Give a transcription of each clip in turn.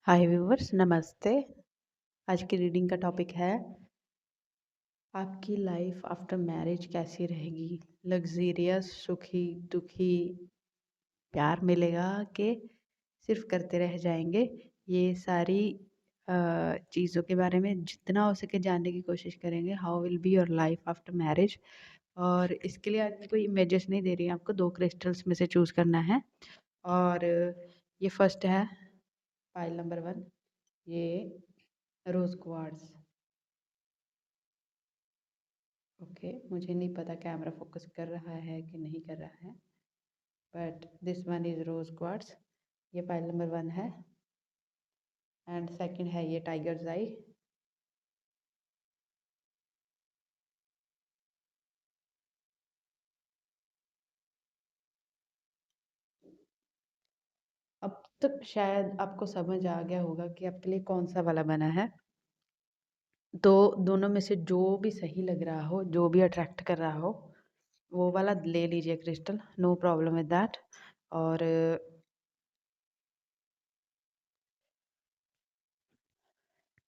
हाय viewers, नमस्ते। आज की रीडिंग का टॉपिक है आपकी लाइफ आफ्टर मैरिज कैसी रहेगी। लग्जीरियस, सुखी, दुखी, प्यार मिलेगा कि सिर्फ करते रह जाएंगे। ये सारी चीज़ों के बारे में जितना हो सके जानने की कोशिश करेंगे। How will be your life after marriage. और इसके लिए आज मैं कोई इमेजेस नहीं दे रही हूँ, आपको 2 क्रिस्टल्स में से चूज़ करना है। और ये फर्स्ट है पाइल नंबर 1, ये रोज़ क्वार्ट्ज। ओके, मुझे नहीं पता कैमरा फोकस कर रहा है कि नहीं कर रहा है, but this one is rose quartz. ये पाइल नंबर 1 है। एंड सेकंड है ये टाइगर्स आई। अब तक शायद आपको समझ आ गया होगा कि आपके लिए कौन सा वाला बना है। तो दोनों में से जो भी सही लग रहा हो, जो भी अट्रैक्ट कर रहा हो, वो वाला ले लीजिए crystal, no problem with that. और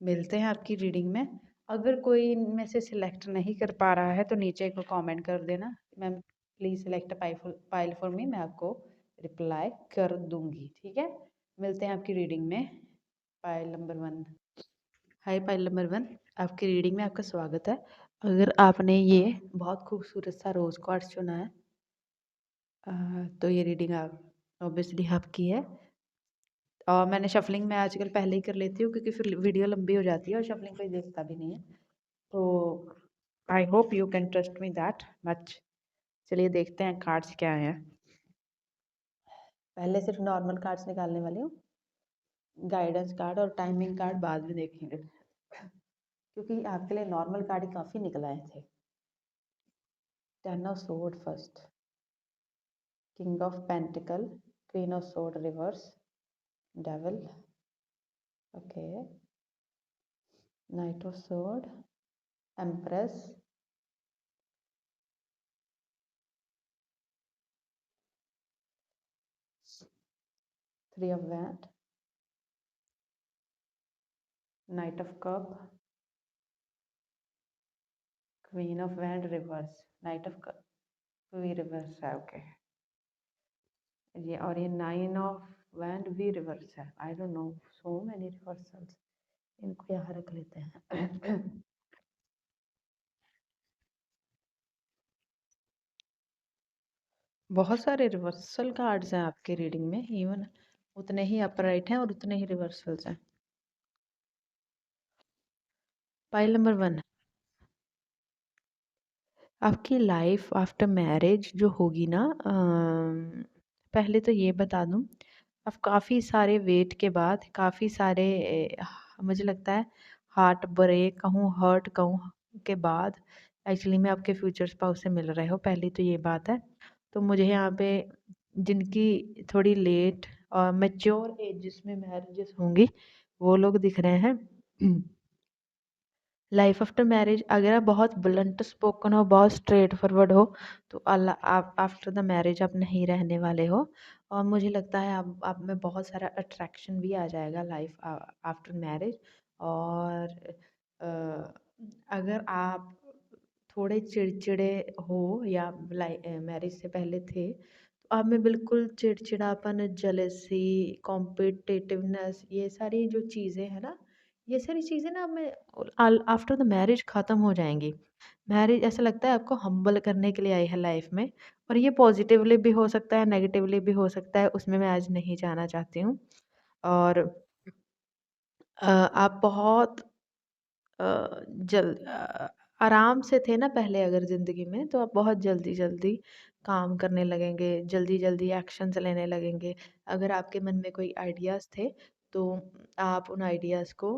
मिलते हैं आपकी रीडिंग में। अगर कोई इनमें से सिलेक्ट नहीं कर पा रहा है तो नीचे को कमेंट कर देना, ma'am please select pile for me, मैं आपको रिप्लाई कर दूंगी। ठीक है, मिलते हैं आपकी रीडिंग में। Pile number 1। हाय पाइल नंबर 1, आपकी रीडिंग में आपका स्वागत है। अगर आपने ये बहुत खूबसूरत सा रोज क्वार्ट्ज चुना है, तो ये रीडिंग आप ऑब्वियसली आपकी है। और मैंने शफलिंग में आजकल पहले ही कर लेती हूँ क्योंकि फिर वीडियो लंबी हो जाती है और शफलिंग कोई देखता भी नहीं है। तो I hope you can trust me that much. चलिए देखते हैं कार्ड्स क्या हैं। पहले सिर्फ नॉर्मल कार्ड्स निकालने वाली हूँ, गाइडेंस कार्ड और टाइमिंग कार्ड बाद में देखेंगे क्योंकि आपके लिए नॉर्मल कार्ड ही काफ़ी निकल आए थे। 10 of sword first, king of pentacle, queen of sword reverse, devil, okay, night of sword, empress, 3 of Wands, night of cup, queen of wand reverse, night of cup भी रिवर्स है। Okay, ये और ये 9 of wand भी reverse है। I don't know, so many reversals. इनको यहाँ रख लेते हैं बहुत सारे रिवर्सल कार्ड्स हैं आपके रीडिंग में, इवन उतने ही अपराइट हैं और उतने ही रिवर्सल्स हैं। पाइल नंबर 1, आपकी लाइफ आफ्टर मैरिज जो होगी ना, पहले तो ये बता दूं, अब काफ़ी सारे वेट के बाद, काफ़ी सारे मुझे लगता है हार्ट ब्रेक कहूँ, हर्ट कहूँ के बाद एक्चुअली में आपके फ्यूचर स्पाउस से मिल रहे हो। पहली तो ये बात है। तो मुझे यहाँ पे जिनकी थोड़ी लेट और मैच्योर एजेस में मैरिजेस होंगी वो लोग दिख रहे हैं। लाइफ आफ्टर मैरिज, अगर आप बहुत ब्लंट स्पोकन हो, बहुत स्ट्रेट फॉरवर्ड हो, तो अल्लाह आप आफ्टर द मैरिज आप नहीं रहने वाले हो। और मुझे लगता है आप में बहुत सारा अट्रैक्शन भी आ जाएगा लाइफ आफ्टर मैरिज। और अगर आप थोड़े चिड़चिड़े हो या मैरिज से पहले थे, तो आप में बिल्कुल चिड़चिड़ापन, जेलेसी, कॉम्पिटिटिवनेस, ये सारी जो चीज़ें हैं ना, ये सारी चीज़ें ना मैं आफ्टर द मैरिज ख़त्म हो जाएंगी। मैरिज ऐसा लगता है आपको हम्बल करने के लिए आई है लाइफ में। और ये पॉजिटिवली भी हो सकता है, नेगेटिवली भी हो सकता है, उसमें मैं आज नहीं जाना चाहती हूँ। और आप बहुत अ, आराम से थे ना पहले अगर ज़िंदगी में, तो आप बहुत जल्दी जल्दी काम करने लगेंगे, जल्दी जल्दी एक्शंस लेने लगेंगे। अगर आपके मन में कोई आइडियाज़ थे तो आप उन आइडियाज़ को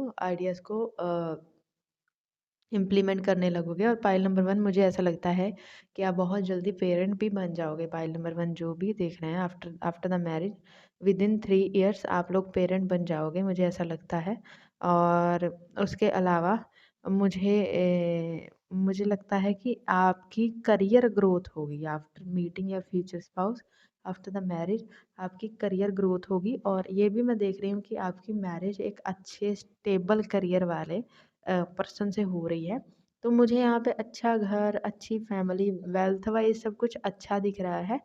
इम्प्लीमेंट करने लगोगे। और पाइल नंबर 1, मुझे ऐसा लगता है कि आप बहुत जल्दी पेरेंट भी बन जाओगे। पाइल नंबर 1 जो भी देख रहे हैं, after after the marriage with in 3 years आप लोग पेरेंट बन जाओगे, मुझे ऐसा लगता है। और उसके अलावा मुझे लगता है कि आपकी करियर ग्रोथ होगी आफ्टर मीटिंग या future spouse. After the marriage आपकी करियर ग्रोथ होगी, और ये भी मैं देख रही हूँ कि आपकी मैरिज एक अच्छे स्टेबल करियर वाले पर्सन से हो रही है। तो मुझे यहाँ पे अच्छा घर, अच्छी फैमिली, वेल्थ वाइज सब कुछ अच्छा दिख रहा है।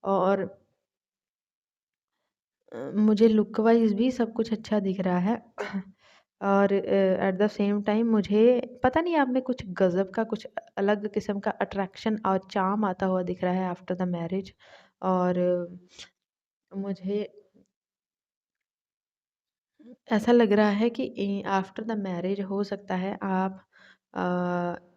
और मुझे लुक वाइज भी सब कुछ अच्छा दिख रहा है। और एट द सेम टाइम मुझे पता नहीं, आप में कुछ गज़ब का, कुछ अलग किस्म का अट्रैक्शन और चार्म आता हुआ दिख रहा है आफ्टर द मैरिज। और मुझे ऐसा लग रहा है कि आफ्टर द मैरिज हो सकता है अ,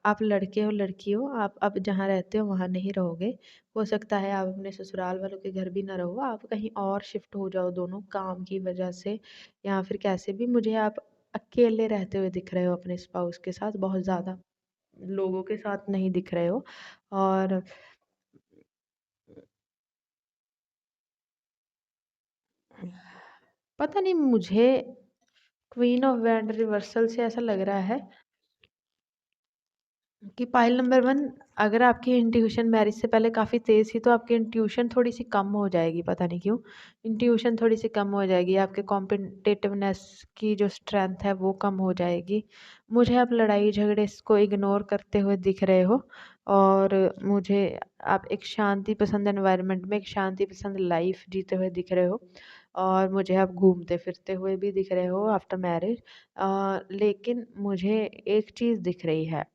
आप लड़के हो लड़की हो, आप अब जहाँ रहते हो वहाँ नहीं रहोगे। हो सकता है आप अपने ससुराल वालों के घर भी ना रहो, आप कहीं और शिफ्ट हो जाओ, दोनों काम की वजह से या फिर कैसे भी। मुझे आप अकेले रहते हुए दिख रहे हो अपने स्पाउस के साथ, बहुत ज़्यादा लोगों के साथ नहीं दिख रहे हो। और पता नहीं, मुझे क्वीन ऑफ वैंड रिवर्सल से ऐसा लग रहा है कि पाइल नंबर 1, अगर आपकी इंट्यूशन मैरिज से पहले काफ़ी तेज़ थी तो आपकी इंट्यूशन थोड़ी सी कम हो जाएगी, पता नहीं क्यों। इंट्यूशन थोड़ी सी कम हो जाएगी, आपके कॉम्पिटिटिवनेस की जो स्ट्रेंथ है वो कम हो जाएगी। मुझे आप लड़ाई झगड़े को इग्नोर करते हुए दिख रहे हो। और मुझे आप एक शांति पसंद एनवायरनमेंट में एक शांति पसंद लाइफ जीते हुए दिख रहे हो। और मुझे आप घूमते फिरते हुए भी दिख रहे हो आफ्टर मैरिज। लेकिन मुझे एक चीज़ दिख रही है,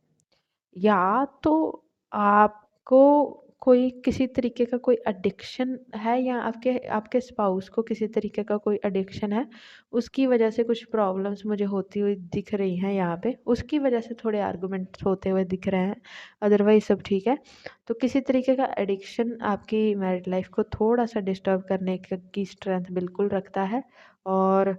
या तो आपको कोई किसी तरीके का कोई एडिक्शन है, या आपके आपके स्पाउस को किसी तरीके का कोई एडिक्शन है। उसकी वजह से कुछ प्रॉब्लम्स मुझे होती हुई दिख रही हैं यहाँ पे, उसकी वजह से थोड़े आर्गुमेंट्स होते हुए दिख रहे हैं। अदरवाइज सब ठीक है। तो किसी तरीके का एडिक्शन आपकी मैरिड लाइफ को थोड़ा सा डिस्टर्ब करने की स्ट्रेंथ बिल्कुल रखता है। और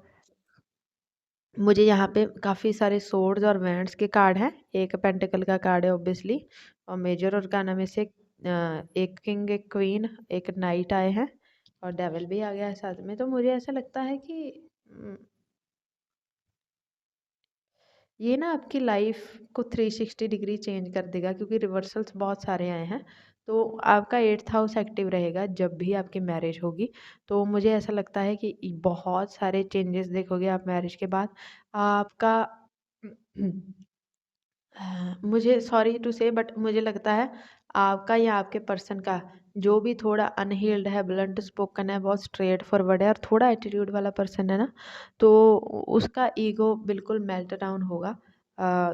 मुझे यहाँ पे काफ़ी सारे सोर्ड्स और वैंड्स के कार्ड हैं। एक पेंटिकल का कार्ड है ऑब्वियसली, और मेजर अरकाना में से एक किंग, एक क्वीन, एक नाइट आए हैं, और डेविल भी आ गया है साथ में। तो मुझे ऐसा लगता है कि ये ना आपकी लाइफ को 360 डिग्री चेंज कर देगा, क्योंकि रिवर्सल्स बहुत सारे आए हैं। तो आपका 8th हाउस एक्टिव रहेगा जब भी आपकी मैरिज होगी। तो मुझे ऐसा लगता है कि बहुत सारे चेंजेस देखोगे आप मैरिज के बाद। आपका मुझे सॉरी टू से, बट मुझे लगता है आपका या आपके पर्सन का जो भी थोड़ा अनहील्ड है, ब्लंट स्पोकन है, बहुत स्ट्रेट फॉरवर्ड है और थोड़ा एटीट्यूड वाला पर्सन है ना, तो उसका ईगो बिल्कुल मेल्ट डाउन होगा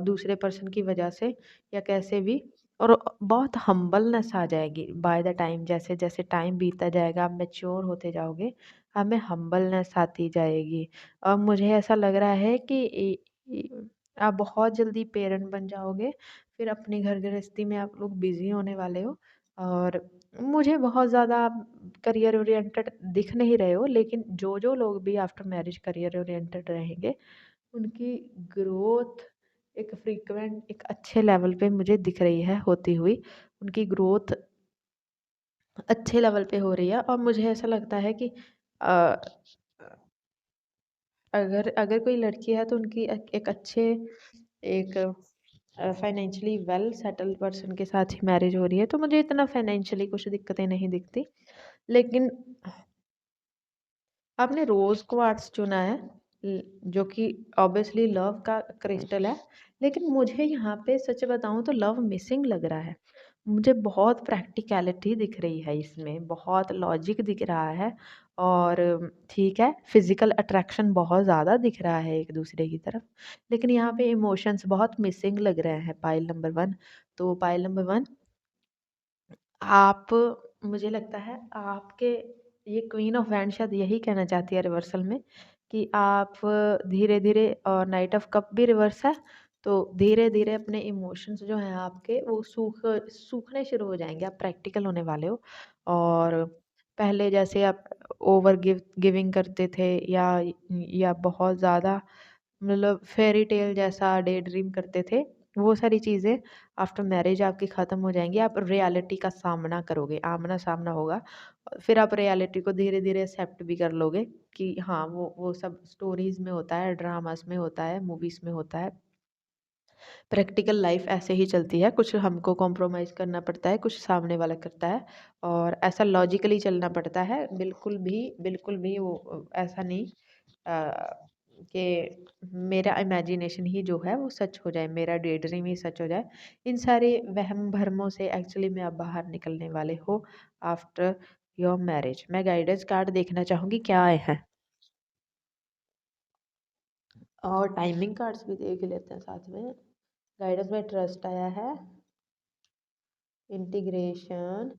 दूसरे पर्सन की वजह से या कैसे भी। और बहुत हम्बलनेस आ जाएगी बाय द टाइम, जैसे जैसे टाइम बीतता जाएगा, आप मेच्योर होते जाओगे, हमें हम्बलनेस आती जाएगी। और मुझे ऐसा लग रहा है कि आप बहुत जल्दी पेरेंट बन जाओगे, फिर अपनी घर गृहस्थी में आप लोग बिज़ी होने वाले हो। और मुझे बहुत ज़्यादा आप करियर ओरिएंटेड दिख नहीं रहे हो, लेकिन जो लोग भी आफ्टर मैरिज करियर ओरिएंटेड रहेंगे, उनकी ग्रोथ एक फ्रीक्वेंट एक अच्छे लेवल पे मुझे दिख रही है होती हुई। उनकी ग्रोथ अच्छे लेवल पे हो रही है, और मुझे ऐसा लगता है कि अ, अगर अगर कोई लड़की है तो उनकी एक अच्छे, एक फाइनेंशियली वेल सेटल्ड पर्सन के साथ ही मैरिज हो रही है, तो मुझे इतना फाइनेंशियली कुछ दिक्कतें नहीं दिखती। लेकिन आपने रोज़ क्वार्ट्ज चुना है, जो कि ऑब्वियसली लव का क्रिस्टल है। लेकिन मुझे यहाँ पे सच बताऊँ तो लव मिसिंग लग रहा है। मुझे बहुत प्रैक्टिकलिटी दिख रही है इसमें, बहुत लॉजिक दिख रहा है। और ठीक है, फिजिकल अट्रैक्शन बहुत ज़्यादा दिख रहा है एक दूसरे की तरफ, लेकिन यहाँ पे इमोशंस बहुत मिसिंग लग रहे हैं पाइल नंबर 1। तो पाइल नंबर 1, आप, मुझे लगता है आपके, ये क्वीन ऑफ वैंड शायद यही कहना चाहती है रिवर्सल में, कि आप धीरे धीरे, और नाइट ऑफ कप भी रिवर्स है, तो धीरे धीरे अपने इमोशंस जो हैं आपके वो सूखने शुरू हो जाएंगे, आप प्रैक्टिकल होने वाले हो। और पहले जैसे आप ओवर गिविंग करते थे, या बहुत ज़्यादा मतलब फेयरी टेल जैसा डे ड्रीम करते थे, वो सारी चीज़ें आफ्टर मैरिज आपकी ख़त्म हो जाएँगी। आप रियलिटी का सामना करोगे, आमना-सामना होगा। फिर आप रियलिटी को धीरे-धीरे एक्सेप्ट भी कर लोगे कि हाँ, वो सब स्टोरीज़ में होता है, ड्रामास में होता है, मूवीज़ में होता है। प्रैक्टिकल लाइफ ऐसे ही चलती है, कुछ हमको कॉम्प्रोमाइज़ करना पड़ता है, कुछ सामने वाला करता है और ऐसा लॉजिकली चलना पड़ता है। बिल्कुल भी वो ऐसा नहीं कि मेरा इमेजिनेशन ही जो है वो सच हो जाए, मेरा डे ड्रीम ही सच हो जाए। इन सारे वहम-भरमों से एक्चुअली में आप बाहर निकलने वाले हो आफ्टर योर मैरिज। मैं गाइडेंस कार्ड देखना चाहूँगी क्या आए हैं और टाइमिंग कार्ड्स भी देख लेते हैं साथ में। गाइडेंस में ट्रस्ट आया है, इंटीग्रेशन,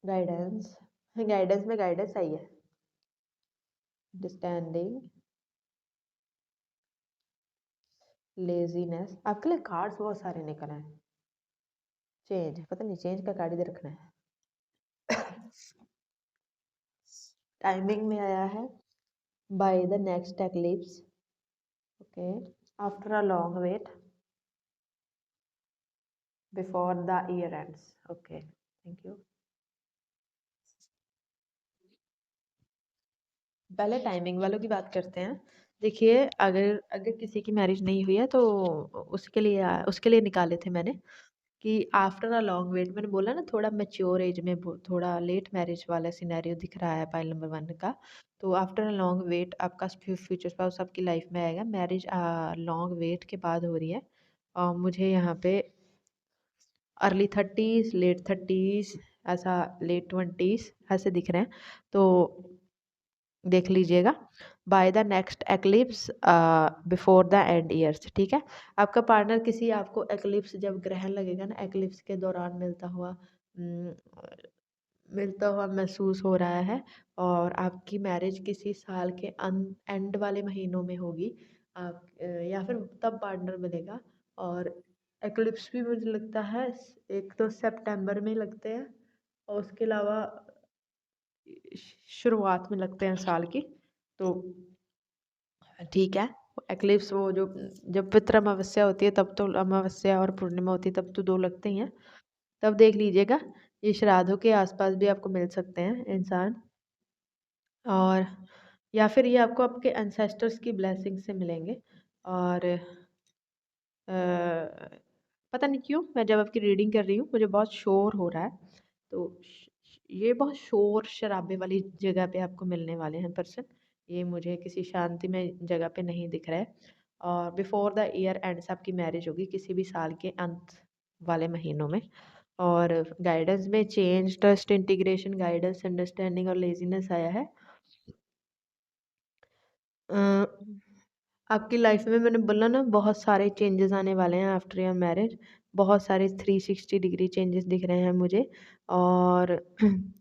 गाइडेंस, गाइडेंस में गाइडेंस आई है, अंडरस्टैंडिंग, लेजीनेस। आपके लिए कार्ड्स बहुत सारे निकले हैं। चेंज, पता नहीं चेंज का कार्ड इधर रखना है। टाइमिंग में आया है by the next eclipse, okay, after a long wait, before the year ends, okay, thank you. पहले टाइमिंग वालों की बात करते हैं। देखिए, अगर अगर किसी की मैरिज नहीं हुई है तो उसके लिए निकाले थे मैंने कि आफ्टर अ लॉन्ग वेट, मैंने बोला ना थोड़ा मैच्योर एज में थोड़ा लेट मैरिज वाला सिनेरियो दिख रहा है पाइल नंबर 1 का। तो आफ्टर अ लॉन्ग वेट आपका फ्यूचर स्पाउस आपकी लाइफ में आएगा। मैरिज लॉन्ग वेट के बाद हो रही है और मुझे यहाँ पे अर्ली 30s, लेट 30s, ऐसा लेट 20s ऐसे दिख रहे हैं। तो देख लीजिएगा, bye the next eclipse, before the end years, ठीक है। आपका पार्टनर किसी आपको एक्लिप्स, जब ग्रहण लगेगा ना, एक्लिप्स के दौरान मिलता हुआ महसूस हो रहा है और आपकी मैरिज किसी साल के एंड वाले महीनों में होगी। या फिर तब पार्टनर मिलेगा। और एक्लिप्स भी मुझे लगता है एक तो सितंबर में लगते हैं और उसके अलावा शुरुआत में लगते हैं साल की। तो ठीक है, एक्लिप्स वो जो जब पितृ अमावस्या होती है तब तो, अमावस्या और पूर्णिमा होती है तब तो 2 लगते ही हैं। तब देख लीजिएगा, ये श्राद्धों के आसपास भी आपको मिल सकते हैं इंसान। और या फिर ये आपको आपके एंसेस्टर्स की ब्लेसिंग से मिलेंगे। और पता नहीं क्यों मैं जब आपकी रीडिंग कर रही हूँ मुझे बहुत शोर हो रहा है। तो ये बहुत शोर शराबे वाली जगह पे आपको मिलने वाले हैं पर्सन। ये मुझे किसी शांतिमय जगह पे नहीं दिख रहा है। और बिफोर द ईयर एंड्स आपकी मैरिज होगी किसी भी साल के अंत वाले महीनों में। और गाइडेंस में change, trust, integration, guidance, understanding और लेजीनेस आया है। अ, आपकी लाइफ में मैंने बोला ना बहुत सारे चेंजेस आने वाले हैं आफ्टर योर मैरिज। बहुत सारे 360 डिग्री चेंजेस दिख रहे हैं मुझे। और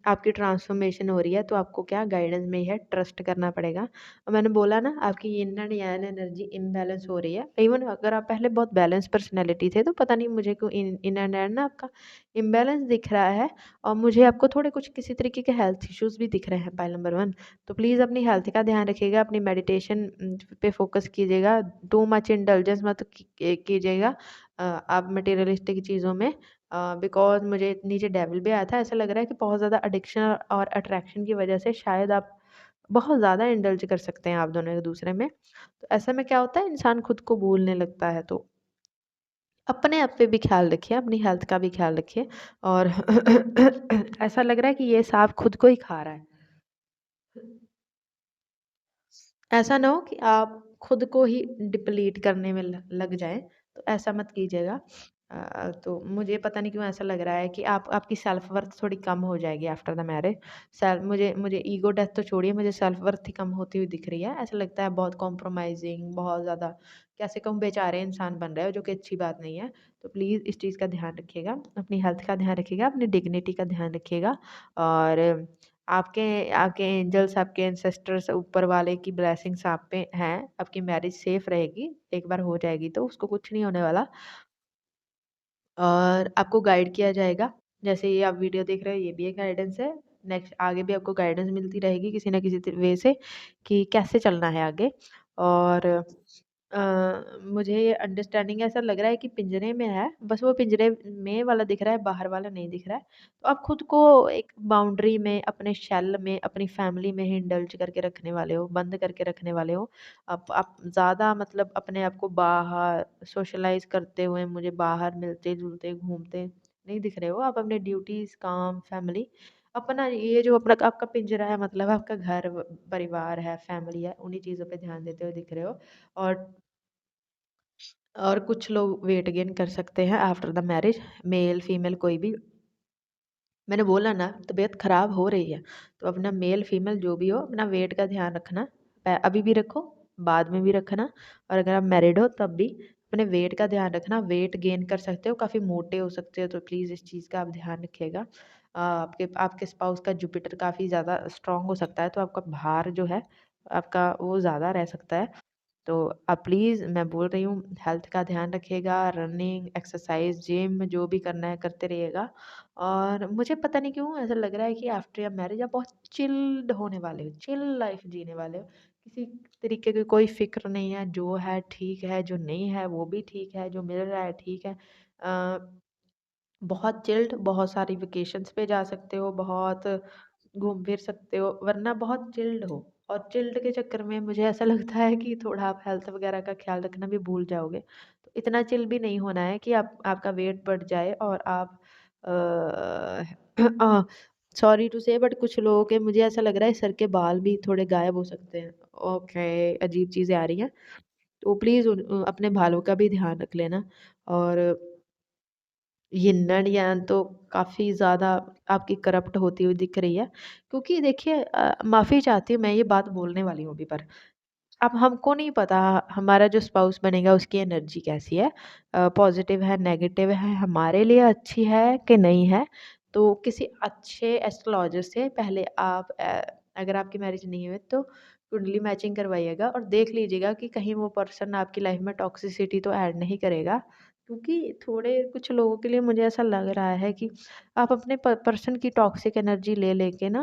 आपकी ट्रांसफॉर्मेशन हो रही है तो आपको क्या गाइडेंस में ही है, ट्रस्ट करना पड़ेगा। और मैंने बोला ना आपकी yin and yang energy imbalance हो रही है। इवन अगर आप पहले बहुत बैलेंस पर्सनैलिटी थे तो पता नहीं मुझे क्यों इन एंड yang ना आपका इम्बैलेंस दिख रहा है। और मुझे आपको थोड़े कुछ किसी तरीके के हेल्थ इश्यूज भी दिख रहे हैं पाइल नंबर 1। तो प्लीज़ अपनी हेल्थ का ध्यान रखिएगा, अपनी मेडिटेशन पे फोकस कीजिएगा, टू मच इंडल्जेंस मत कीजिएगा आप मटेरियलिस्टिक चीज़ों में। बिकॉज मुझे नीचे डेविल भी आया था, ऐसा लग रहा है कि बहुत ज़्यादा एडिक्शन और अट्रैक्शन की वजह से शायद आप बहुत ज़्यादा इंडल्ज कर सकते हैं आप दोनों एक दूसरे में। तो ऐसे में क्या होता है, इंसान खुद को भूलने लगता है। तो अपने आप पे भी ख्याल रखिए, अपनी हेल्थ का भी ख्याल रखिए। और ऐसा लग रहा है कि ये सांप खुद को ही खा रहा है। ऐसा ना हो कि आप खुद को ही डिप्लीट करने में लग जाएँ, तो ऐसा मत कीजिएगा। तो मुझे पता नहीं क्यों ऐसा लग रहा है कि आपकी सेल्फ वर्थ थोड़ी कम हो जाएगी आफ्टर द मैरिज। मुझे मुझे ईगो डेथ तो छोड़िए, मुझे सेल्फ वर्थ ही कम होती हुई दिख रही है। ऐसा लगता है बहुत कॉम्प्रोमाइज़िंग, बहुत ज़्यादा कैसे कहूँ, बेचारे इंसान बन रहे हो, जो कि अच्छी बात नहीं है। तो प्लीज़ इस चीज़ का ध्यान रखिएगा, अपनी हेल्थ का ध्यान रखिएगा, अपनी डिग्निटी का ध्यान रखिएगा। और आपके आपके एंजल्स, आपके एंसेस्टर्स, ऊपर वाले की ब्लेसिंग्स आप पे हैं। आपकी मैरिज सेफ रहेगी, एक बार हो जाएगी तो उसको कुछ नहीं होने वाला। और आपको गाइड किया जाएगा, जैसे ये आप वीडियो देख रहे हो ये भी एक गाइडेंस है। नेक्स्ट आगे भी आपको गाइडेंस मिलती रहेगी किसी न किसी वे से कि कैसे चलना है आगे। और मुझे ये अंडरस्टैंडिंग ऐसा लग रहा है कि पिंजरे में है, बस वो पिंजरे में वाला दिख रहा है, बाहर वाला नहीं दिख रहा है। तो आप खुद को एक बाउंड्री में, अपने शेल में, अपनी फैमिली में ही इंडल्ज करके रखने वाले हो, बंद करके रखने वाले हो। आप ज़्यादा मतलब अपने आप को बाहर सोशलाइज़ करते हुए मुझे बाहर मिलते-जुलते, घूमते नहीं दिख रहे हो। आप अपने ड्यूटीज़, काम, फैमिली, अपना ये जो अपना आपका पिंजरा है, मतलब आपका घर, परिवार है, फैमिली है, उन्हीं चीज़ों पे ध्यान देते हुए दिख रहे हो। और कुछ लोग वेट गेन कर सकते हैं after the marriage, male female कोई भी। मैंने बोला ना, तबीयत खराब हो रही है तो अपना मेल फीमेल जो भी हो, अपना वेट का ध्यान रखना। अभी भी रखो, बाद में भी रखना, और अगर आप मैरिड हो तब भी अपने वेट का ध्यान रखना। वेट गेन कर सकते हो, काफ़ी मोटे हो सकते हो, तो प्लीज़ इस चीज़ का आप ध्यान रखिएगा। आपके आपके स्पाउस का जुपिटर काफ़ी ज़्यादा स्ट्रांग हो सकता है, तो आपका भार जो है आपका वो ज़्यादा रह सकता है। तो आप प्लीज़, मैं बोल रही हूँ, हेल्थ का ध्यान रखिएगा, रनिंग, एक्सरसाइज, जिम जो भी करना है करते रहिएगा। और मुझे पता नहीं क्यों ऐसा लग रहा है कि आफ्टर योर मैरिज आप बहुत चिल्ड होने वाले हो, चिल लाइफ जीने वाले हो। किसी तरीके की कोई फ़िक्र नहीं है, जो है ठीक है, जो नहीं है वो भी ठीक है, जो मिल रहा है ठीक है। बहुत चिल्ड, बहुत सारी वेकेशंस पे जा सकते हो, बहुत घूम फिर सकते हो, वरना बहुत चिल्ड हो। और चिल्ड के चक्कर में मुझे ऐसा लगता है कि थोड़ा आप हेल्थ वगैरह का ख्याल रखना भी भूल जाओगे। तो इतना चिल भी नहीं होना है कि आप आपका वेट बढ़ जाए और आप सॉरी टू से, बट कुछ लोगों के मुझे ऐसा लग रहा है सर के बाल भी थोड़े गायब हो सकते हैं। ओके, अजीब चीज़ें आ रही हैं। तो प्लीज़ अपने बालों का भी ध्यान रख लेना। और ये यान तो काफ़ी ज़्यादा आपकी करप्ट होती हुई दिख रही है। क्योंकि देखिए, माफ़ी चाहती हूँ, मैं ये बात बोलने वाली हूँ अभी पर। अब हमको नहीं पता हमारा जो स्पाउस बनेगा उसकी एनर्जी कैसी है, पॉजिटिव है, नेगेटिव है, हमारे लिए अच्छी है कि नहीं है। तो किसी अच्छे एस्ट्रोलॉजर से पहले आप, अगर आपकी मैरिज नहीं हुई तो कुंडली मैचिंग करवाइएगा और देख लीजिएगा कि कहीं वो पर्सन आपकी लाइफ में टॉक्सिसिटी तो ऐड नहीं करेगा। क्योंकि थोड़े कुछ लोगों के लिए मुझे ऐसा लग रहा है कि आप अपने पर्सन की टॉक्सिक एनर्जी ले लेके ना,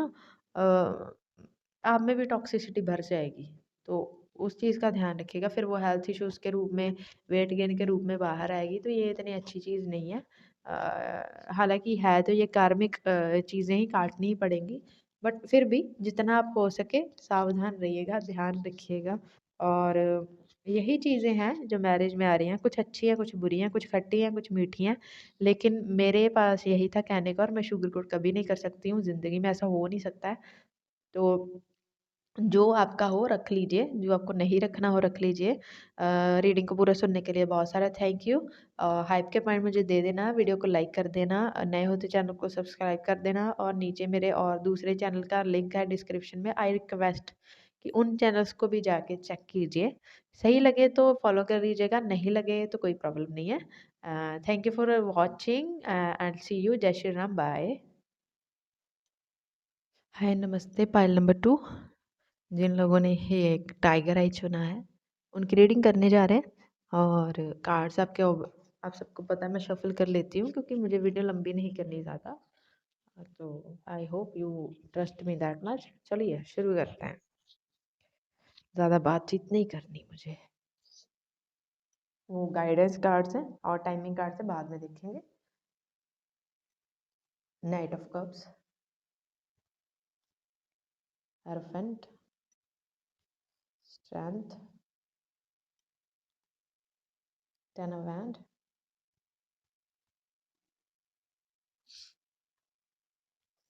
आप में भी टॉक्सिसिटी भर जाएगी। तो उस चीज़ का ध्यान रखिएगा, फिर वो हेल्थ इश्यूज़ के रूप में, वेट गेन के रूप में बाहर आएगी, तो ये इतनी अच्छी चीज़ नहीं है। हालाँकि है तो ये कार्मिक चीज़ें ही काटनी ही पड़ेंगी, बट फिर भी जितना आप हो सके सावधान रहिएगा, ध्यान रखिएगा। और यही चीज़ें हैं जो मैरिज में आ रही हैं, कुछ अच्छी हैं, कुछ बुरी हैं, कुछ खट्टी हैं, कुछ मीठी हैं। लेकिन मेरे पास यही था कहने का, और मैं शुगर कोट कभी नहीं कर सकती हूँ, ज़िंदगी में ऐसा हो नहीं सकता है। तो जो आपका हो रख लीजिए, जो आपको नहीं रखना हो रख लीजिए। रीडिंग को पूरा सुनने के लिए बहुत सारा थैंक यू। हाइप के पॉइंट मुझे दे देना, वीडियो को लाइक कर देना, नए हो तो चैनल को सब्सक्राइब कर देना, और नीचे मेरे और दूसरे चैनल का लिंक है डिस्क्रिप्शन में। आई रिक्वेस्ट कि उन चैनल्स को भी जाके चेक कीजिए। सही लगे तो फॉलो कर लीजिएगा, नहीं लगे तो कोई प्रॉब्लम नहीं है। Thank you for watching and see you. जय श्री राम, बाय। हाय, नमस्ते। पाइल नंबर 2, जिन लोगों ने ये एक टाइगर आई चुना है उनकी रीडिंग करने जा रहे हैं। और कार्ड्स आपके आप सबको पता है मैं शफल कर लेती हूँ क्योंकि मुझे वीडियो लंबी नहीं करनी ज़्यादा। तो I hope you trust me that much. चलिए शुरू करते हैं, ज़्यादा बातचीत नहीं करनी मुझे। वो गाइडेंस कार्ड्स हैं और टाइमिंग कार्ड्स हैं, बाद में देखेंगे। Knight of cups, hierophant, strength, ten of hand,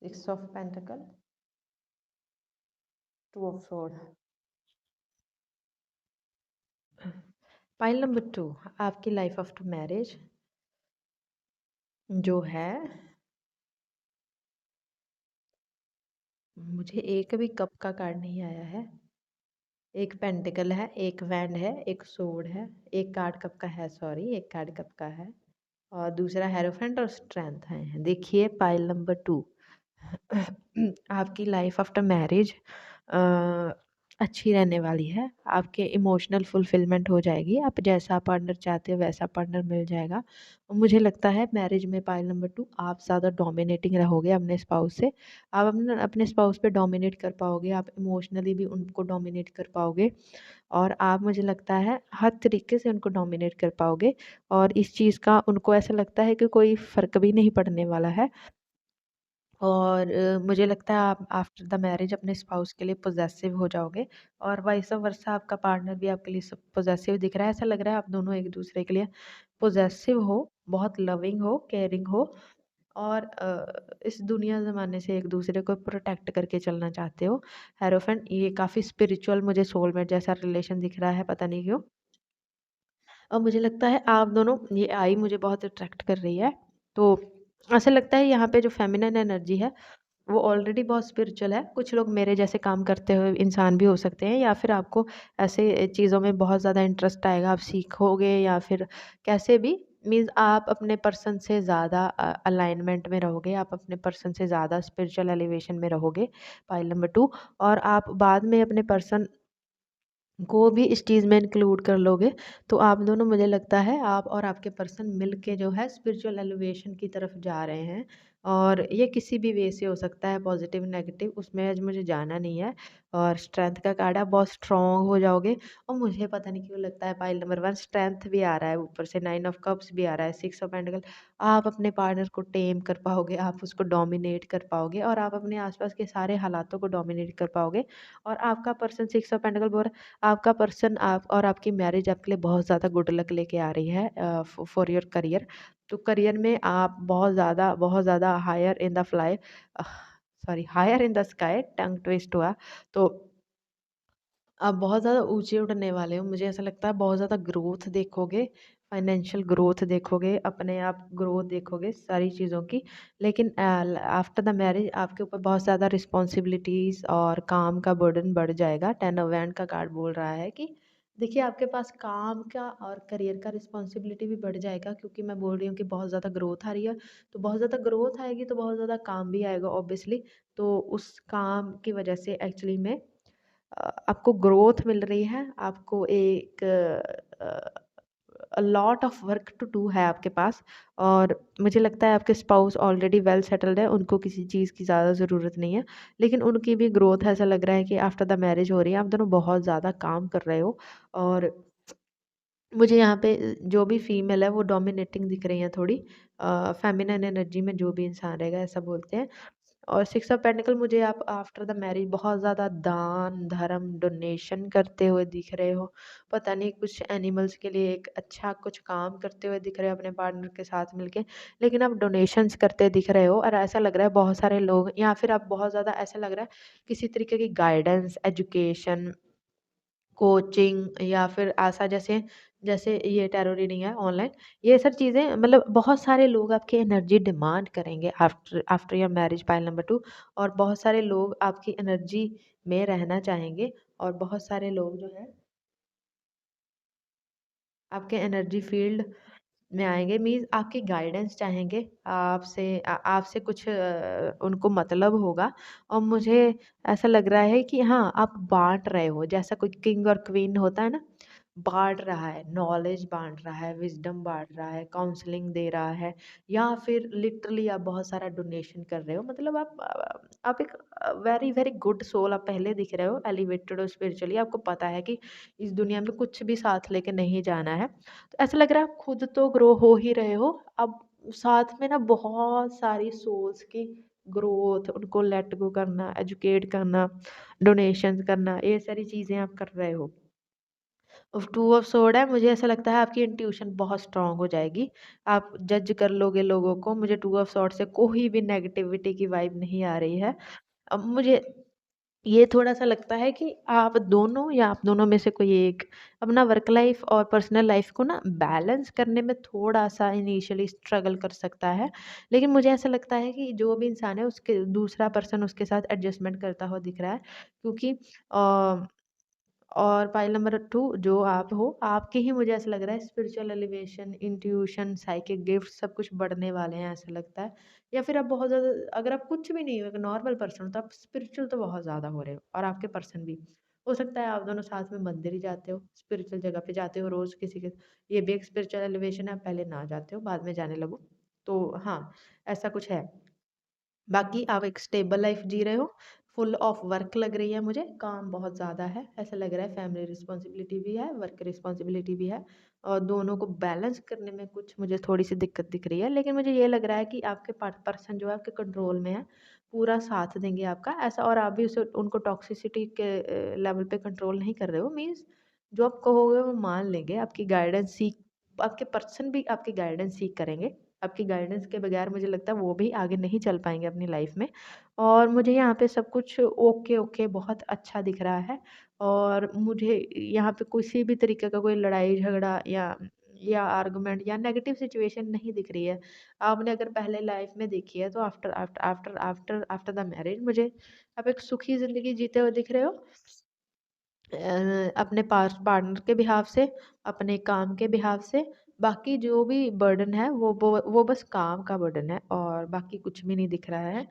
six of pentacle, two of sword. Pile number 2, आपकी लाइफ आफ्टर मैरिज जो है, मुझे एक भी कप का कार्ड नहीं आया है। एक पेंटिकल है, एक वैंड है, एक सोर्ड है, एक कार्ड कप का है, सॉरी, एक कार्ड कप का है, और दूसरा हेरोफेंट और स्ट्रेंथ है। देखिए पाइल नंबर 2, आपकी लाइफ आफ्टर मैरिज अच्छी रहने वाली है। आपके इमोशनल फुलफिलमेंट हो जाएगी, आप जैसा पार्टनर चाहते हो वैसा पार्टनर मिल जाएगा। और मुझे लगता है मैरिज में पाइल नंबर 2 आप ज़्यादा डोमिनेटिंग रहोगे अपने स्पाउस से। आप अपने अपने स्पाउस पे डोमिनेट कर पाओगे, आप इमोशनली भी उनको डोमिनेट कर पाओगे और आप मुझे लगता है हर तरीके से उनको डोमिनेट कर पाओगे और इस चीज़ का उनको ऐसा लगता है कि कोई फ़र्क भी नहीं पड़ने वाला है। और मुझे लगता है आप आफ्टर द मैरिज अपने स्पाउस के लिए पॉसेसिव हो जाओगे और वाइस वर्सा आपका पार्टनर भी आपके लिए सब पॉसेसिव दिख रहा है। ऐसा लग रहा है आप दोनों एक दूसरे के लिए पॉसेसिव हो, बहुत लविंग हो, केयरिंग हो और इस दुनिया ज़माने से एक दूसरे को प्रोटेक्ट करके चलना चाहते हो। हेरोफेंट ये काफ़ी स्पिरिचुअल मुझे सोलमेट जैसा रिलेशन दिख रहा है, पता नहीं क्यों। और मुझे लगता है आप दोनों ये आई मुझे बहुत अट्रैक्ट कर रही है। तो ऐसा लगता है यहाँ पे जो फेमिनिन एनर्जी है वो ऑलरेडी बहुत स्पिरिचुअल है। कुछ लोग मेरे जैसे काम करते हुए इंसान भी हो सकते हैं या फिर आपको ऐसे चीज़ों में बहुत ज़्यादा इंटरेस्ट आएगा, आप सीखोगे या फिर कैसे भी मीन्स आप अपने पर्सन से ज़्यादा अलाइनमेंट में रहोगे, आप अपने पर्सन से ज़्यादा स्पिरिचुअल एलिवेशन में रहोगे, पाइल नंबर 2 और आप बाद में अपने पर्सन को भी इस चीज़ में इंक्लूड कर लोगे, तो आप दोनों मुझे लगता है आप और आपके पर्सन मिल के जो है स्पिरिचुअल एलिवेशन की तरफ जा रहे हैं और ये किसी भी वे से हो सकता है पॉजिटिव, नेगेटिव उसमें आज मुझे जाना नहीं है और स्ट्रेंथ का कार्ड है, बहुत स्ट्रॉन्ग हो जाओगे और मुझे पता नहीं क्यों लगता है पाइल नंबर 1 स्ट्रेंथ भी आ रहा है, ऊपर से 9 ऑफ कप्स भी आ रहा है, 6 ऑफ पेंटिकल आप अपने पार्टनर को टेम कर पाओगे, आप उसको डोमिनेट कर पाओगे और आप अपने आस-पास के सारे हालातों को डोमिनेट कर पाओगे और आपका पर्सन 6 ऑफ पेंटिकल बोल रहा है आपका पर्सन आप और आपकी मैरिज आपके लिए बहुत ज़्यादा गुड लक लेके आ रही है फॉर योर करियर। तो करियर में आप बहुत ज़्यादा higher in the fly sorry higher in the sky tongue twist हुआ। तो आप बहुत ज़्यादा ऊँचे उड़ने वाले हो। मुझे ऐसा लगता है बहुत ज़्यादा ग्रोथ देखोगे, फाइनेंशियल ग्रोथ देखोगे, अपने आप ग्रोथ देखोगे सारी चीज़ों की। लेकिन आफ्टर द मैरिज आपके ऊपर बहुत ज़्यादा रिस्पॉन्सिबिलिटीज़ और काम का बर्डन बढ़ जाएगा। 10 ऑफ वैंड का कार्ड बोल रहा है कि देखिए आपके पास काम का और करियर का रिस्पॉन्सिबिलिटी भी बढ़ जाएगा क्योंकि मैं बोल रही हूँ कि बहुत ज़्यादा ग्रोथ आ रही है। तो बहुत ज़्यादा ग्रोथ आएगी तो बहुत ज़्यादा काम भी आएगा ऑब्वियसली। तो उस काम की वजह से एक्चुअली में आपको ग्रोथ मिल रही है, आपको एक lot of work to do है आपके पास और मुझे लगता है आपके स्पाउस ऑलरेडी वेल सेटल्ड है, उनको किसी चीज़ की ज़्यादा ज़रूरत नहीं है। लेकिन उनकी भी ग्रोथ ऐसा लग रहा है कि आफ्टर द मैरिज हो रही है, आप दोनों बहुत ज़्यादा काम कर रहे हो और मुझे यहाँ पे जो भी फीमेल है वो डोमिनेटिंग दिख रही हैं थोड़ी फेमिनिन एनर्जी में जो भी इंसान रहेगा ऐसा बोलते हैं। और सिक्स ऑफ पेंटिकल मुझे आप आफ्टर द मैरिज बहुत ज़्यादा दान, धर्म, डोनेशन करते हुए दिख रहे हो। पता नहीं कुछ एनिमल्स के लिए एक अच्छा कुछ काम करते हुए दिख रहे हो अपने पार्टनर के साथ मिलके। लेकिन आप डोनेशंस करते दिख रहे हो और ऐसा लग रहा है बहुत सारे लोग या फिर आप बहुत ज़्यादा ऐसा लग रहा है किसी तरीके की गाइडेंस, एजुकेशन कोचिंग या फिर ऐसा जैसे जैसे ये टैरो रीडिंग है ऑनलाइन, ये सब चीज़ें मतलब बहुत सारे लोग आपकी एनर्जी डिमांड करेंगे after after your marriage pile number 2 और बहुत सारे लोग आपकी एनर्जी में रहना चाहेंगे और बहुत सारे लोग जो है आपके एनर्जी फील्ड में आएँगे मीन्स आपकी गाइडेंस चाहेंगे, आपसे कुछ उनको मतलब होगा और मुझे ऐसा लग रहा है कि हाँ, आप बाँट रहे हो जैसा कोई किंग और क्वीन होता है ना, बाँट रहा है, नॉलेज बाँट रहा है, विज़डम बाँट रहा है, काउंसलिंग दे रहा है या फिर लिटरली आप बहुत सारा डोनेशन कर रहे हो। मतलब आप एक वेरी, वेरी गुड सोल आप पहले दिख रहे हो, एलिवेटेड हो स्पिरिचुअली, आपको पता है कि इस दुनिया में कुछ भी साथ लेके नहीं जाना है। तो ऐसा लग रहा है आप खुद तो ग्रो हो ही रहे हो, अब साथ में ना बहुत सारी सोल्स की ग्रोथ, उनको लेट गो करना, एजुकेट करना, डोनेशंस करना, ये सारी चीज़ें आप कर रहे हो। टू ऑफ सोर्ड है, मुझे ऐसा लगता है आपकी इंट्यूशन बहुत स्ट्रांग हो जाएगी। आप जज कर लोगे लोगों को, मुझे टू ऑफ सॉर्ड से कोई भी नेगेटिविटी की वाइब नहीं आ रही है। अब मुझे ये थोड़ा-सा लगता है कि आप दोनों या आप दोनों में से कोई एक अपना वर्क लाइफ़ और पर्सनल लाइफ़ को ना बैलेंस करने में थोड़ा-सा इनिशियली स्ट्रगल कर सकता है। लेकिन मुझे ऐसा लगता है कि जो भी इंसान है उसके दूसरा पर्सन उसके साथ एडजस्टमेंट करता हुआ दिख रहा है क्योंकि और पाइल नंबर 2 जो आप हो, आपके ही मुझे ऐसा लग रहा है spiritual elevation, intuition, psychic gift सब कुछ बढ़ने वाले हैं ऐसा लगता है। या फिर आप बहुत ज़्यादा अगर आप कुछ भी नहीं हो, एक नॉर्मल पर्सन हो तो आप स्पिरिचुअल तो बहुत ज़्यादा हो रहे हो और आपके पर्सन भी। हो सकता है आप दोनों साथ में मंदिर ही जाते हो, स्पिरिचुअल जगह पे जाते हो रोज़ किसी के, ये भी एक स्पिरिचुअल एलिवेशन है, आप पहले ना जाते हो, बाद में जाने लगो। तो हाँ, ऐसा कुछ है। बाकी आप एक स्टेबल लाइफ जी रहे हो, फुल ऑफ वर्क लग रही है मुझे, काम बहुत ज़्यादा है, ऐसा लग रहा है फैमिली रिस्पॉन्सिबिलिटी भी है, वर्क रिस्पॉन्सिबिलिटी भी है और दोनों को बैलेंस करने में कुछ मुझे थोड़ी-सी दिक्कत दिख रही है। लेकिन मुझे ये लग रहा है कि आपके पर्सन जो है आपके कंट्रोल में है, पूरा साथ देंगे आपका ऐसा, और आप भी उसे उनको टॉक्सिसिटी के लेवल पे कंट्रोल नहीं कर रहे हो, मीन्स जो आप कहोगे वो मान लेंगे, आपकी गाइडेंस सीख, आपके पर्सन भी आपकी गाइडेंस सीख करेंगे। आपकी गाइडेंस के बगैर मुझे लगता है वो भी आगे नहीं चल पाएँगे अपनी लाइफ में। और मुझे यहाँ पे सब कुछ ओके बहुत अच्छा दिख रहा है और मुझे यहाँ पे किसी भी तरीके का कोई लड़ाई झगड़ा या आर्गुमेंट या नेगेटिव सिचुएशन नहीं दिख रही है। आपने अगर पहले लाइफ में देखी है तो आफ्टर द मैरिज मुझे आप एक सुखी ज़िंदगी जीते हुए दिख रहे हो। अपने पार्टनर के बिहाफ़ से, अपने काम के बिहाफ़ से, बाकी जो भी बर्डन है वो बस काम का बर्डन है और बाकी कुछ भी नहीं दिख रहा है।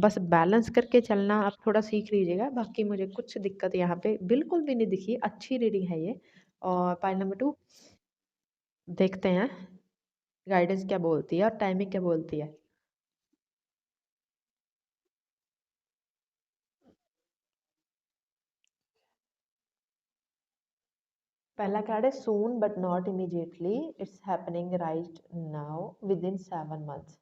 बस बैलेंस करके चलना आप थोड़ा सीख लीजिएगा, बाकी मुझे कुछ दिक्कत यहाँ पे बिल्कुल भी नहीं दिखी, अच्छी रीडिंग है ये। और पाइल नंबर 2 देखते हैं गाइडेंस क्या बोलती है और टाइमिंग क्या बोलती है। पहला कार्ड है soon but not immediately, it's happening right now within 7 months.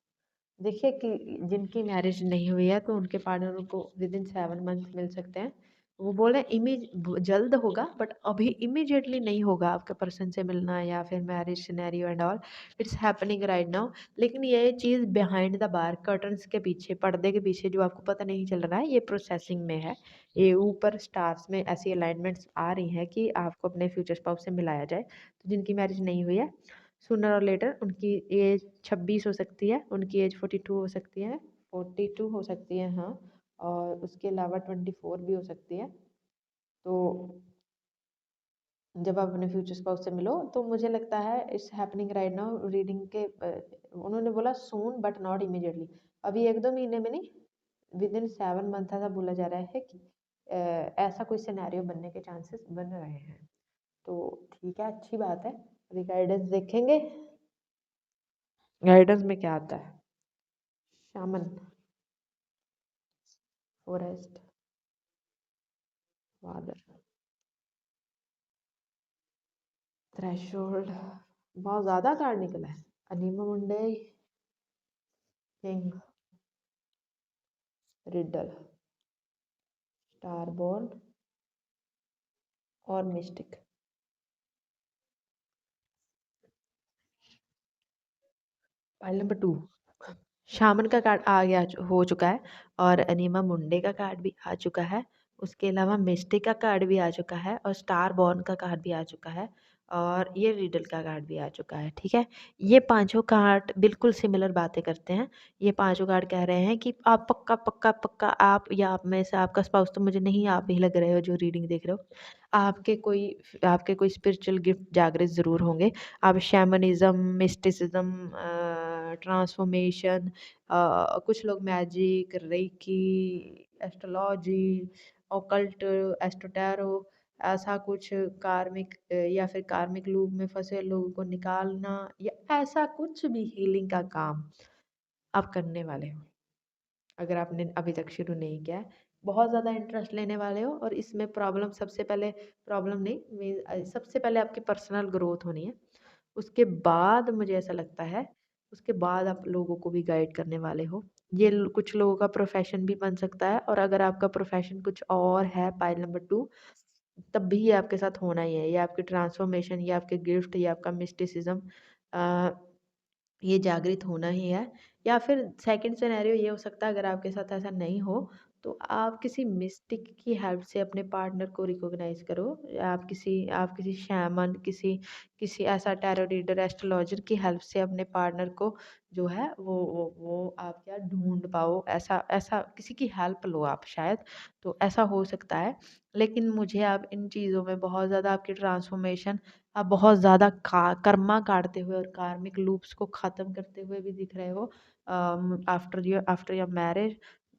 देखिए कि जिनकी मैरिज नहीं हुई है तो उनके पार्टनर को विद इन 7 मंथ मिल सकते हैं। वो बोल रहे हैं जल्द होगा बट अभी इमीडिएटली नहीं होगा आपके पर्सन से मिलना या फिर marriage scenario and all, it's happening right now. लेकिन ये चीज़ बिहाइंड द बार कर्टन्स के पीछे, पर्दे के पीछे जो आपको पता नहीं चल रहा है, ये प्रोसेसिंग में है। ये ऊपर स्टार्स में ऐसी अलाइनमेंट्स आ रही हैं कि आपको अपने फ्यूचर स्पाउस से मिलाया जाए। तो जिनकी मैरिज नहीं हुई है, सूनर और लेटर उनकी एज 26 हो सकती है, उनकी एज 42 हो सकती है, 42 हो सकती है हाँ, और उसके अलावा 24 भी हो सकती है। तो जब आप अपने फ्यूचर स्पाउस से मिलो तो मुझे लगता है it's happening right now reading के उन्होंने बोला सून बट नॉट इमीडिएटली, अभी 1-2 महीने में नहीं, विद इन 7 मंथ ऐसा बोला जा रहा है कि ऐसा कोई सिनेरियो बनने के चांसेस बन रहे हैं। तो ठीक है, अच्छी बात है। अभी गाइडेंस देखेंगे, गाइडेंस में क्या आता है। शामन, फॉरेस्ट, वादर, थ्रेशोल्ड, बहुत ज़्यादा कार्ड निकला है। अनीमा मुंडे, किंग, रिडल, स्टारबॉर्न और मिस्टिक। फाइल नंबर 2 शामन का कार्ड आ गया, हो चुका है और अनीमा मुंडे का कार्ड भी आ चुका है। उसके अलावा मिस्टिक का कार्ड भी आ चुका है और स्टार बॉर्न का कार्ड भी आ चुका है और ये रिडल का कार्ड भी आ चुका है। ठीक है, ये पांचों कार्ड बिल्कुल सिमिलर बातें करते हैं। ये पांचों कार्ड कह रहे हैं कि आप पक्का पक्का पक्का, आप या आप में से आपका स्पाउस तो मुझे नहीं, आप ही लग रहे हो जो रीडिंग देख रहे हो, आपके कोई आपके कोई स्पिरिचुअल गिफ्ट जागृत ज़रूर होंगे। आप शैमनिज्म, मिस्टिसिज्म, ट्रांसफॉर्मेशन, कुछ लोग मैजिक, रेकी, एस्ट्रोलॉजी, ऑकल्ट, एस्ट्रोटैरो, ऐसा कुछ कार्मिक या फिर कार्मिक लूप में फंसे लोगों को निकालना या ऐसा कुछ भी हीलिंग का काम आप करने वाले हो। अगर आपने अभी तक शुरू नहीं किया है, बहुत ज़्यादा इंटरेस्ट लेने वाले हो और इसमें प्रॉब्लम सबसे पहले, प्रॉब्लम नहीं सबसे पहले आपकी पर्सनल ग्रोथ होनी है। उसके बाद मुझे ऐसा लगता है, उसके बाद आप लोगों को भी गाइड करने वाले हो। ये कुछ लोगों का प्रोफेशन भी बन सकता है और अगर आपका प्रोफेशन कुछ और है, पाइल नंबर 2, तब भी ये आपके साथ होना ही है। ये आपकी ट्रांसफॉर्मेशन, ये आपके गिफ्ट, ये आपका मिस्टिसिज्म, ये जागृत होना ही है। या फिर सेकंड सिनेरियो ये हो सकता है, अगर आपके साथ ऐसा नहीं हो तो आप किसी मिस्टिक की हेल्प से अपने पार्टनर को रिकॉग्नाइज करो। आप किसी शैमन, किसी किसी ऐसा टैरो रीडर, एस्ट्रोलॉजर की हेल्प से अपने पार्टनर को जो है वो आप क्या ढूंढ पाओ, ऐसा ऐसा किसी की हेल्प लो आप शायद, तो ऐसा हो सकता है। लेकिन मुझे आप इन चीज़ों में बहुत ज़्यादा आपकी ट्रांसफॉर्मेशन, आप बहुत ज़्यादा कर्मा काटते हुए और कार्मिक लूप्स को ख़त्म करते हुए भी दिख रहे हो आफ्टर योर मैरिज।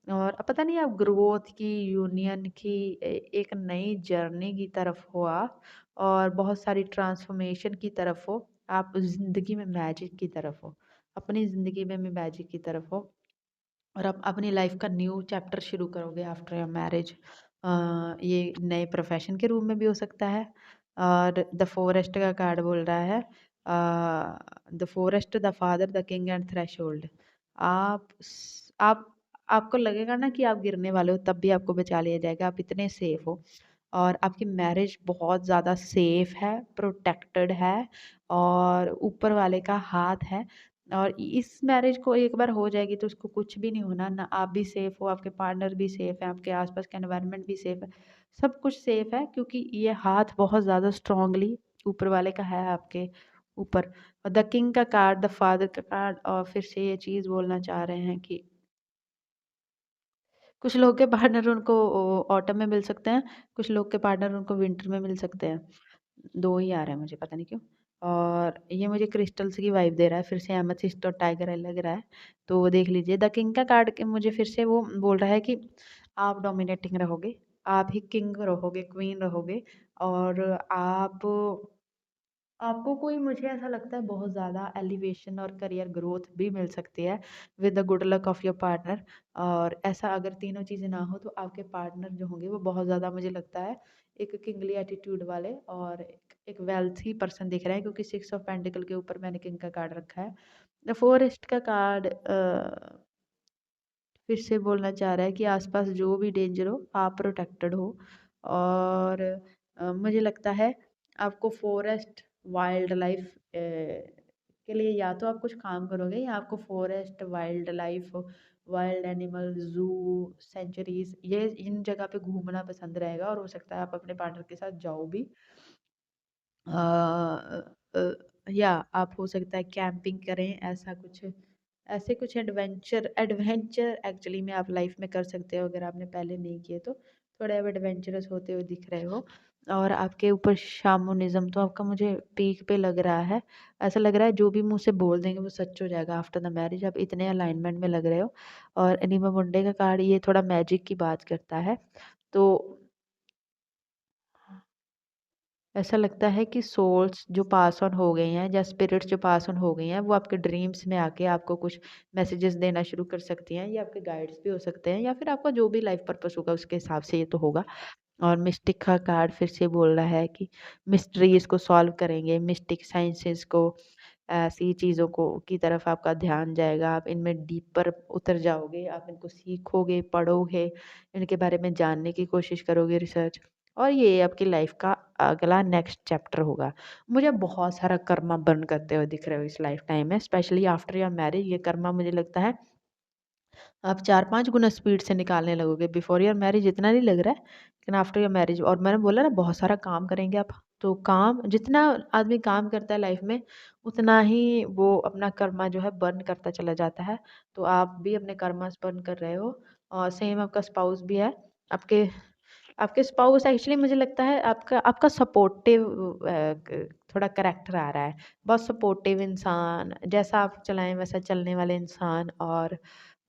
और पता नहीं, आप ग्रोथ की, यूनियन की, एक नई जर्नी की तरफ हो आप, और बहुत सारी ट्रांसफॉर्मेशन की तरफ हो। आप ज़िंदगी में मैजिक की तरफ हो, अपनी ज़िंदगी में भी मैजिक की तरफ हो, और आप अपनी लाइफ का न्यू चैप्टर शुरू करोगे आफ्टर योर मैरिज। ये नए प्रोफेशन के रूप में भी हो सकता है। और द फॉरेस्ट का कार्ड बोल रहा है, the forest, the father, the king and threshold. आप आपको लगेगा ना कि आप गिरने वाले हो, तब भी आपको बचा लिया जाएगा, आप इतने सेफ हो। और आपकी मैरिज बहुत ज़्यादा सेफ है, प्रोटेक्टेड है, और ऊपर वाले का हाथ है। और इस मैरिज को एक बार हो जाएगी तो उसको कुछ भी नहीं होना, ना आप भी सेफ हो, आपके पार्टनर भी सेफ है, आपके आसपास का एनवायरनमेंट भी सेफ है, सब कुछ सेफ है, क्योंकि ये हाथ बहुत ज़्यादा स्ट्रांगली ऊपर वाले का है आपके ऊपर। और द किंग का कार्ड, द फादर का कार्ड, और फिर से ये चीज़ बोलना चाह रहे हैं कि कुछ लोग के पार्टनर उनको ऑटम में मिल सकते हैं, कुछ लोग के पार्टनर उनको विंटर में मिल सकते हैं। 2 ही आ रहे हैं मुझे, पता नहीं क्यों। और ये मुझे क्रिस्टल्स की वाइब दे रहा है, फिर से एमेथिस्ट और टाइगर आई लग रहा है, तो वो देख लीजिए। द किंग का कार्ड के मुझे फिर से वो बोल रहा है कि आप डोमिनेटिंग रहोगे, आप ही किंग रहोगे, क्वीन रहोगे, और आपको कोई, मुझे ऐसा लगता है, बहुत ज़्यादा एलिवेशन और करियर ग्रोथ भी मिल सकती है with the good luck of your partner. और ऐसा अगर तीनों चीज़ें ना हो तो आपके पार्टनर जो होंगे वो बहुत ज़्यादा, मुझे लगता है, एक किंगली एटीट्यूड वाले और एक वेल्थी पर्सन दिख रहे हैं, क्योंकि 6 ऑफ पेंटिकल के ऊपर मैंने किंग का कार्ड रखा है। द फॉरेस्ट का कार्ड फिर से बोलना चाह रहा है कि आसपास जो भी डेंजर हो, आप प्रोटेक्टेड हो। और मुझे लगता है आपको फॉरेस्ट, वाइल्ड लाइफ के लिए या तो आप कुछ काम करोगे, या आपको forest, wild life, wild animal, zoo, sanctuaries, ये इन जगह पे घूमना पसंद रहेगा, और हो सकता है आप अपने पार्टनर के साथ जाओ भी। अ, या आप, हो सकता है, कैंपिंग करें, ऐसा कुछ, ऐसे कुछ एडवेंचर एडवेंचर एक्चुअली में आप लाइफ में कर सकते हो, अगर आपने पहले नहीं किए तो। थोड़े अब एडवेंचरस होते हुए दिख रहे हो। और आपके ऊपर शामोनिज्म तो आपका मुझे पीक पे लग रहा है। ऐसा लग रहा है जो भी मुंह से बोल देंगे वो सच हो जाएगा आफ्टर द मैरिज, आप इतने अलाइनमेंट में लग रहे हो। और एनिमा मुंडे का कार्ड ये थोड़ा मैजिक की बात करता है, तो ऐसा लगता है कि सोल्स जो पास ऑन हो गई हैं, या स्पिरिट्स जो पास ऑन हो गई हैं, वो आपके ड्रीम्स में आके आपको कुछ मैसेजेस देना शुरू कर सकती हैं, ये आपके गाइड्स भी हो सकते हैं, या फिर आपका जो भी लाइफ पर्पस होगा उसके हिसाब से ये तो होगा। और मिस्टिक का कार्ड फिर से बोल रहा है कि मिस्ट्रीज को सॉल्व करेंगे, मिस्टिक साइंसेस को, ऐसी चीज़ों को की तरफ आपका ध्यान जाएगा, आप इनमें डीपर उतर जाओगे, आप इनको सीखोगे, पढ़ोगे, इनके बारे में जानने की कोशिश करोगे, रिसर्च। और ये आपकी लाइफ का अगला नेक्स्ट चैप्टर होगा। मुझे बहुत सारा कर्मा बर्न करते हुए दिख रहे हो इस लाइफ टाइम में, स्पेशली आफ्टर योर मैरिज। ये कर्मा मुझे लगता है आप 4-5 गुना स्पीड से निकालने लगोगे। बिफोर योर मैरिज इतना नहीं लग रहा है, लेकिन आफ्टर योर मैरिज, और मैंने बोला ना बहुत सारा काम करेंगे आप, तो काम, जितना आदमी काम करता है लाइफ में, उतना ही वो अपना कर्मा जो है बर्न करता चला जाता है। तो आप भी अपने कर्मास बर्न कर रहे हो, और सेम आपका स्पाउस भी है। आपके आपके स्पाउस एक्चुअली मुझे लगता है आपका आपका सपोर्टिव थोड़ा करेक्टर आ रहा है। बहुत सपोर्टिव इंसान, जैसा आप चलाएँ वैसा चलने वाले इंसान, और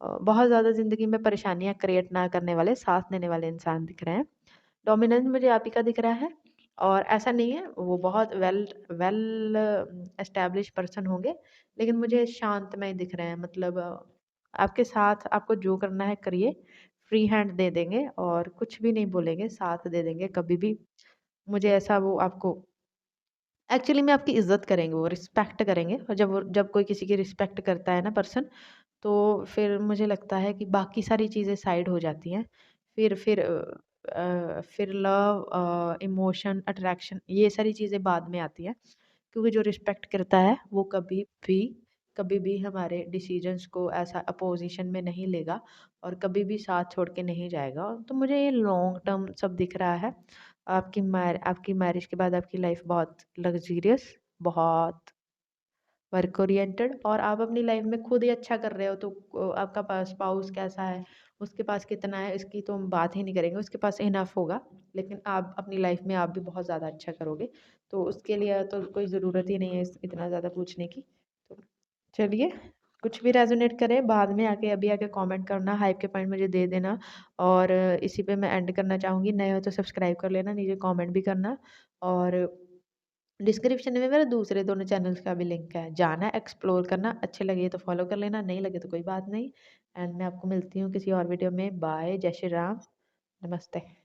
बहुत ज़्यादा ज़िंदगी में परेशानियाँ क्रिएट ना करने वाले, साथ देने वाले इंसान दिख रहे हैं। डोमिनेंस मुझे आप ही का दिख रहा है, और ऐसा नहीं है वो बहुत वेल वेल एस्टैब्लिश पर्सन होंगे, लेकिन मुझे शांतमय दिख रहे हैं। मतलब आपके साथ आपको जो करना है करिए, फ्री हैंड दे देंगे, और कुछ भी नहीं बोलेंगे, साथ दे देंगे कभी भी। मुझे ऐसा वो आपको एक्चुअली में आपकी इज़्ज़त करेंगे, वो रिस्पेक्ट करेंगे, और जब कोई किसी की रिस्पेक्ट करता है ना पर्सन, तो फिर मुझे लगता है कि बाकी सारी चीज़ें साइड हो जाती हैं। फिर लव, इमोशन, अट्रैक्शन, ये सारी चीज़ें बाद में आती हैं। क्योंकि जो रिस्पेक्ट करता है वो कभी भी हमारे डिसीजंस को ऐसा अपोज़िशन में नहीं लेगा, और कभी भी साथ छोड़ के नहीं जाएगा। तो मुझे ये लॉन्ग टर्म सब दिख रहा है। आपकी मैरिज के बाद आपकी लाइफ़ बहुत लग्ज़रियस, बहुत वर्क ओरिएंटेड, और आप अपनी लाइफ में खुद ही अच्छा कर रहे हो, तो आपका पास स्पाउस कैसा है, उसके पास कितना है, इसकी तो हम बात ही नहीं करेंगे, उसके पास इनफ होगा। लेकिन आप अपनी लाइफ में आप भी बहुत ज़्यादा अच्छा करोगे, तो उसके लिए तो कोई ज़रूरत ही नहीं है इतना ज़्यादा पूछने की। तो चलिए, कुछ भी रेज़ोनेट करे बाद में आके अभी आके कमेंट करना, हाइप के पॉइंट मुझे दे देना। और इसी पे मैं एंड करना चाहूँगी। नए हो तो सब्सक्राइब कर लेना, नीचे कमेंट भी करना। और डिस्क्रिप्शन में मेरे दूसरे दोनों चैनल्स का भी लिंक है, जाना एक्सप्लोर करना, अच्छे लगे तो फॉलो कर लेना, नहीं लगे तो कोई बात नहीं। एंड मैं आपको मिलती हूँ किसी और वीडियो में। बाय, जय श्री राम, नमस्ते।